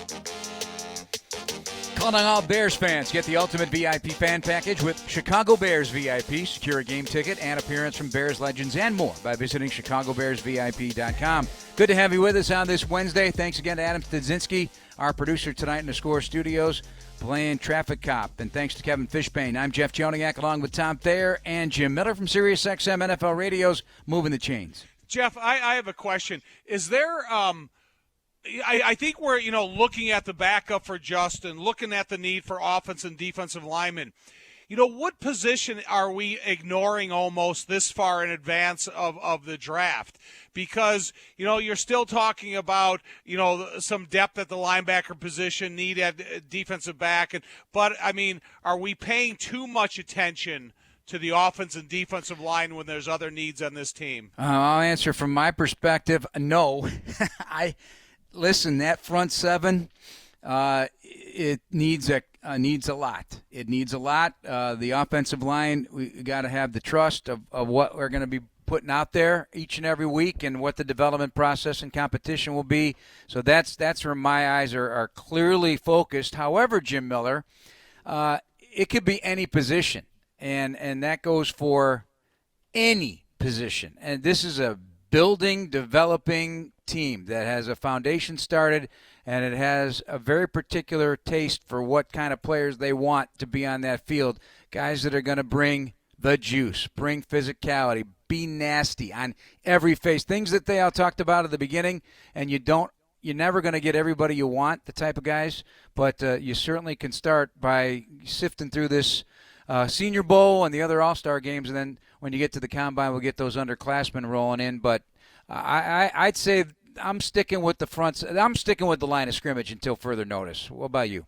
Calling all Bears fans, get the ultimate VIP fan package with Chicago Bears VIP. Secure a game ticket and appearance from Bears legends and more by visiting ChicagoBearsVIP.com. Good to have you with us on this Wednesday. Thanks again to Adam Stadzinski, our producer tonight in the Score Studios, playing Traffic Cop. And thanks to Kevin Fishbain. I'm Jeff Joniak along with Tom Thayer and Jim Miller from SiriusXM NFL Radio's Moving the Chains. Jeff, I have a question. Is there I think we're, looking at the backup for Justin, looking at the need for offense and defensive linemen. What position are we ignoring almost this far in advance of the draft? Because, you're still talking about, some depth at the linebacker position, need at defensive back. But are we paying too much attention to the offense and defensive line when there's other needs on this team? I'll answer from my perspective, no. Listen, that front seven, it needs a lot. It needs a lot. The offensive line, we got to have the trust of what we're going to be putting out there each and every week and what the development process and competition will be. So that's where my eyes are clearly focused. However, Jim Miller, it could be any position, and that goes for any position. And this is a building, developing team that has a foundation started, and it has a very particular taste for what kind of players they want to be on that field. Guys that are going to bring the juice, bring physicality, be nasty on every face. Things that they all talked about at the beginning, and you're never going to get everybody you want, the type of guys, but you certainly can start by sifting through this Senior Bowl and the other All-Star games, and then when you get to the Combine, we'll get those underclassmen rolling in. But I'd say I'm sticking with the fronts. I'm sticking with the line of scrimmage until further notice. What about you?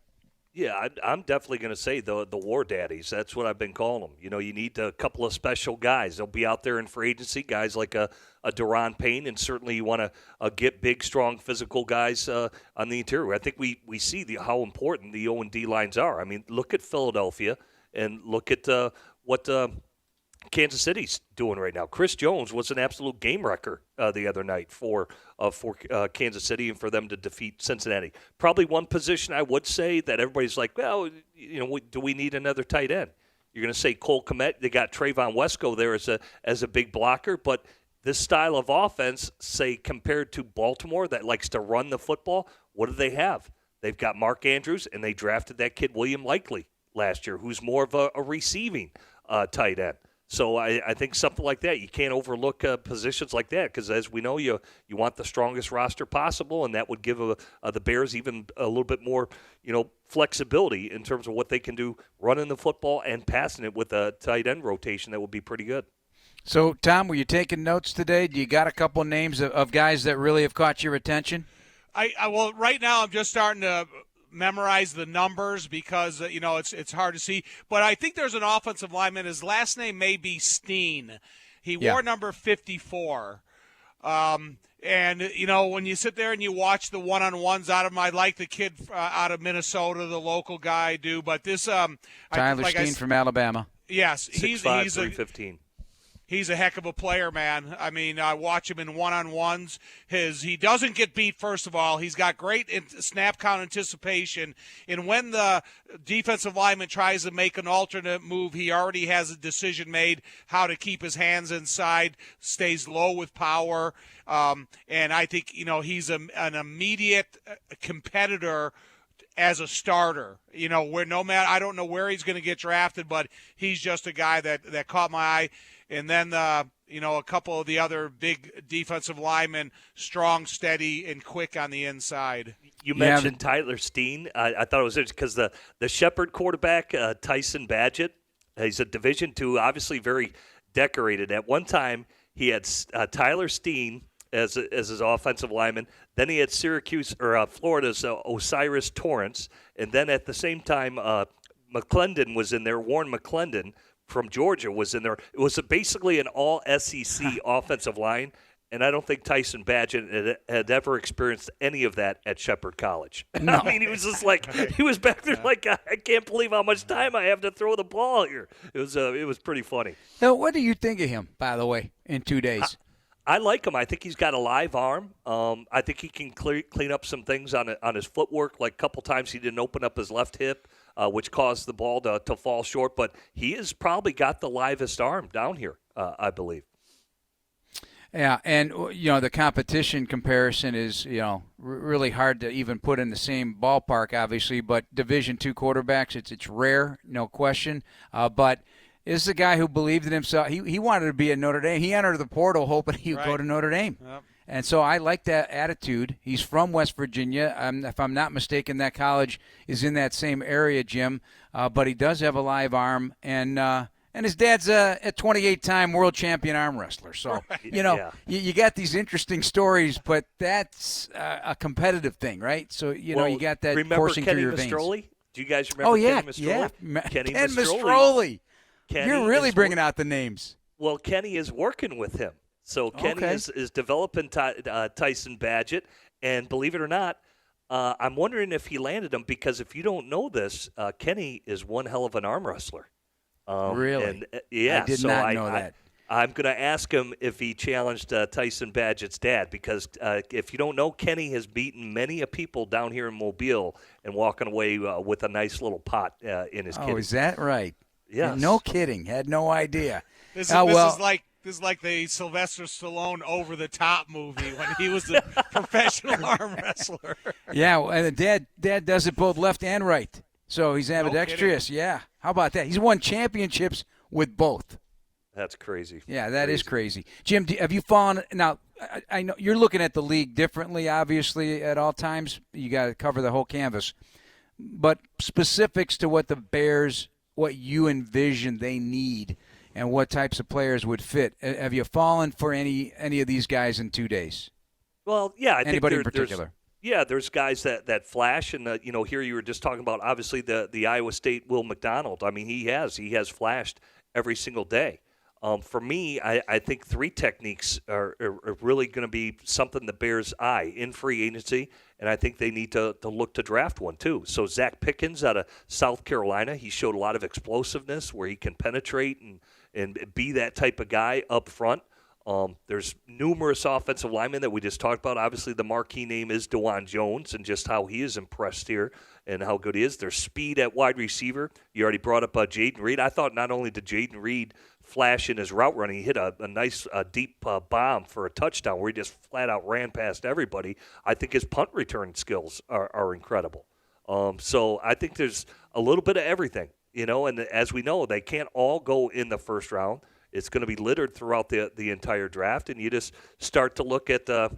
Yeah, I'm definitely going to say the war daddies. That's what I've been calling them. You need a couple of special guys. They'll be out there in free agency, guys like a Daron Payne, and certainly you want to get big, strong, physical guys on the interior. I think we see how important the O&D lines are. Look at Philadelphia and look at what Kansas City's doing right now. Chris Jones was an absolute game wrecker the other night for Kansas City and for them to defeat Cincinnati. Probably one position I would say that everybody's like, well, do we need another tight end? You're going to say Cole Kmet. They got Trayvon Wesco there as a big blocker, but this style of offense, say compared to Baltimore that likes to run the football, what do they have? They've got Mark Andrews, and they drafted that kid William Likely last year, who's more of a receiving tight end. So I think something like that, you can't overlook positions like that because, as we know, you want the strongest roster possible, and that would give the Bears even a little bit more, flexibility in terms of what they can do running the football and passing it with a tight end rotation that would be pretty good. So, Tom, were you taking notes today? Do you got a couple names of guys that really have caught your attention? Well, right now I'm just starting to memorize the numbers because it's hard to see. But I think there's an offensive lineman. His last name may be Steen. He wore number 54. And when you sit there and you watch the one-on-ones out of him, I like the kid out of Minnesota, the local guy I do. But this Tyler Steen from Alabama. Yes, he's 315. He's a heck of a player, man. I mean, I watch him in one-on-ones. He doesn't get beat, first of all. He's got great snap count anticipation. And when the defensive lineman tries to make an alternate move, he already has a decision made how to keep his hands inside, stays low with power. And I think, he's an immediate competitor as a starter, where no matter, I don't know where he's going to get drafted, but he's just a guy that caught my eye. And then, a couple of the other big defensive linemen, strong, steady, and quick on the inside. You mentioned Tyler Steen. I thought it was interesting because the Shepherd quarterback, Tyson Badgett, he's a Division II, obviously very decorated. At one time, he had Tyler Steen as his offensive lineman. Then he had Florida's Osiris Torrance. And then at the same time, McClendon was in there, Warren McClendon from Georgia was in there. It was basically an all-SEC offensive line, and I don't think Tyson Badgett had ever experienced any of that at Shepherd College. No. I mean, he was just like, he was back there like, I can't believe how much time I have to throw the ball here. It was pretty funny. Now, what do you think of him, by the way, in 2 days? I like him. I think he's got a live arm. I think he can clean up some things on his footwork. Like a couple times he didn't open up his left hip, which caused the ball to fall short. But he has probably got the livest arm down here, I believe. Yeah, and the competition comparison is really hard to even put in the same ballpark, obviously. But Division II quarterbacks, it's rare, no question. But this is a guy who believed in himself. He wanted to be at Notre Dame. He entered the portal hoping he would go to Notre Dame. Yep. And so I like that attitude. He's from West Virginia. If I'm not mistaken, that college is in that same area, Jim. But he does have a live arm, and his dad's a 28-time world champion arm wrestler. So, you got these interesting stories, but that's a competitive thing, right? So, you got that coursing through your veins. Mastrolli? Do you guys remember Kenny Mastrolli? Yeah. Kenny Ken Mastrolli. Kenny You're really bringing out the names. Well, Kenny is working with him. So Kenny is developing Tyson Badgett, and believe it or not, I'm wondering if he landed him because if you don't know this, Kenny is one hell of an arm wrestler. Really? And, I did not know that. I'm going to ask him if he challenged Tyson Badgett's dad because if you don't know, Kenny has beaten many people down here in Mobile and walking away with a nice little pot in his kidney. Oh, is that right? Yes. No kidding. Had no idea. This is like the Sylvester Stallone Over the Top movie when he was a professional arm wrestler. Yeah, and dad does it both left and right. So he's ambidextrous. Yeah. How about that? He's won championships with both. That's crazy. Yeah, that is crazy. Jim, have you fallen – now, I know you're looking at the league differently, obviously, at all times. You got to cover the whole canvas. But specifics to what the Bears – what you envision they need and what types of players would fit. Have you fallen for any of these guys in 2 days? Well, yeah. I Anybody think in particular? There's guys that flash, and here you were just talking about obviously the Iowa State Will McDonald. I mean, he has flashed every single day. For me, I think three techniques are really going to be something the Bears eye in free agency, and I think they need to look to draft one too. So Zach Pickens out of South Carolina, he showed a lot of explosiveness where he can penetrate and be that type of guy up front. There's numerous offensive linemen that we just talked about. Obviously, the marquee name is DeJuan Jones and just how he is impressed here and how good he is. There's speed at wide receiver. You already brought up Jaden Reed. I thought not only did Jaden Reed flash in his route running, he hit a nice deep bomb for a touchdown where he just flat out ran past everybody. I think his punt return skills are incredible. So I think there's a little bit of everything, and as we know, they can't all go in the first round. It's going to be littered throughout the entire draft, and you just start to look at the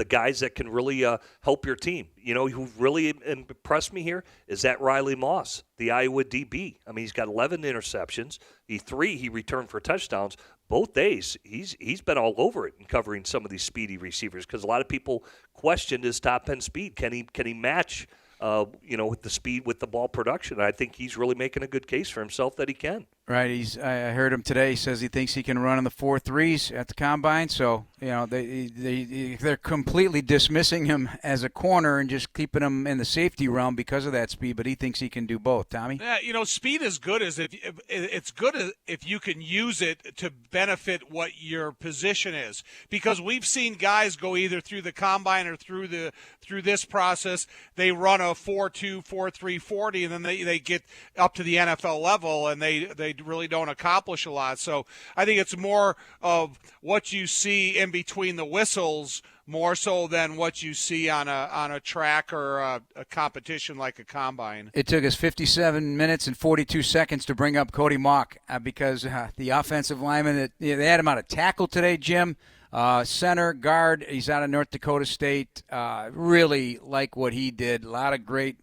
guys that can really help your team. You know, who really impressed me here is that Riley Moss, the Iowa DB. I mean, he's got 11 interceptions. He returned for touchdowns. Both days, he's been all over it in covering some of these speedy receivers because a lot of people questioned his top-end speed. Can he match, with the speed with the ball production? And I think he's really making a good case for himself that he can. Right. I heard him today. He says he thinks he can run in the 4.3s at the combine. So, they're completely dismissing him as a corner and just keeping him in the safety realm because of that speed. But he thinks he can do both. Tommy? Yeah, speed is good it's good if you can use it to benefit what your position is. Because we've seen guys go either through the combine or through this process. They run a 4.2, 4.3 40, and then they get up to the NFL level and they really don't accomplish a lot. So I think it's more of what you see in between the whistles more so than what you see on a track or a competition like a combine. It took us 57 minutes and 42 seconds to bring up Cody Mock because the offensive lineman, they had him out of tackle today, Jim. Center, guard, he's out of North Dakota State. Really like what he did. A lot of great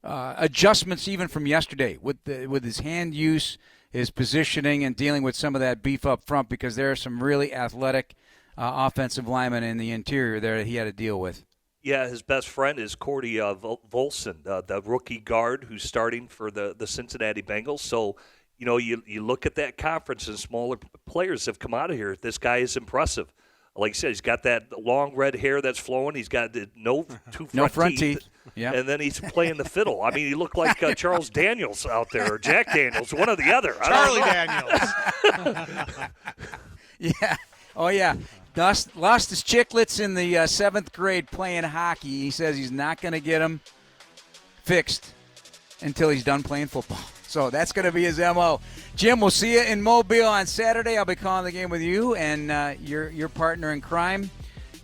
adjustments even from yesterday with his hand use, his positioning, and dealing with some of that beef up front because there are some really athletic offensive linemen in the interior there that he had to deal with. Yeah, his best friend is Cordy Volson, the rookie guard who's starting for the Cincinnati Bengals. So, you look at that conference and smaller players have come out of here. This guy is impressive. Like I said, he's got that long red hair that's flowing. He's got no front teeth. Yeah. And then he's playing the fiddle. I mean, he looked like Charles Daniels out there, or Jack Daniels, one or the other. Charlie Daniels. Yeah. Oh, yeah. Lost his chiclets in the 7th grade playing hockey. He says he's not going to get them fixed until he's done playing football. So that's going to be his MO. Jim, we'll see you in Mobile on Saturday. I'll be calling the game with you and your partner in crime,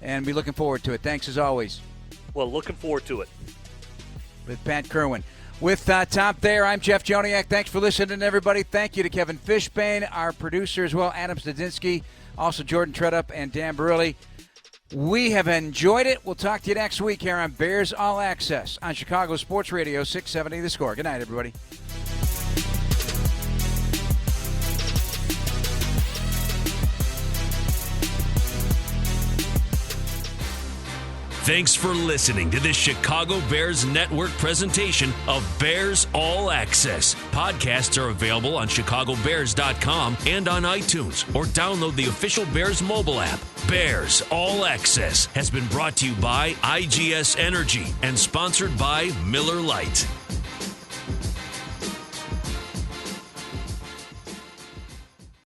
and be looking forward to it. Thanks as always. Well, looking forward to it. With Pat Kerwin. With Tom Thayer, I'm Jeff Joniak. Thanks for listening, everybody. Thank you to Kevin Fishbain, our producer as well, Adam Stadinsky, also Jordan Treadup and Dan Burley. We have enjoyed it. We'll talk to you next week here on Bears All Access on Chicago Sports Radio 670 The Score. Good night, everybody. Thanks for listening to this Chicago Bears Network presentation of Bears All Access. Podcasts are available on chicagobears.com and on iTunes, or download the official Bears mobile app. Bears All Access has been brought to you by IGS Energy and sponsored by Miller Lite.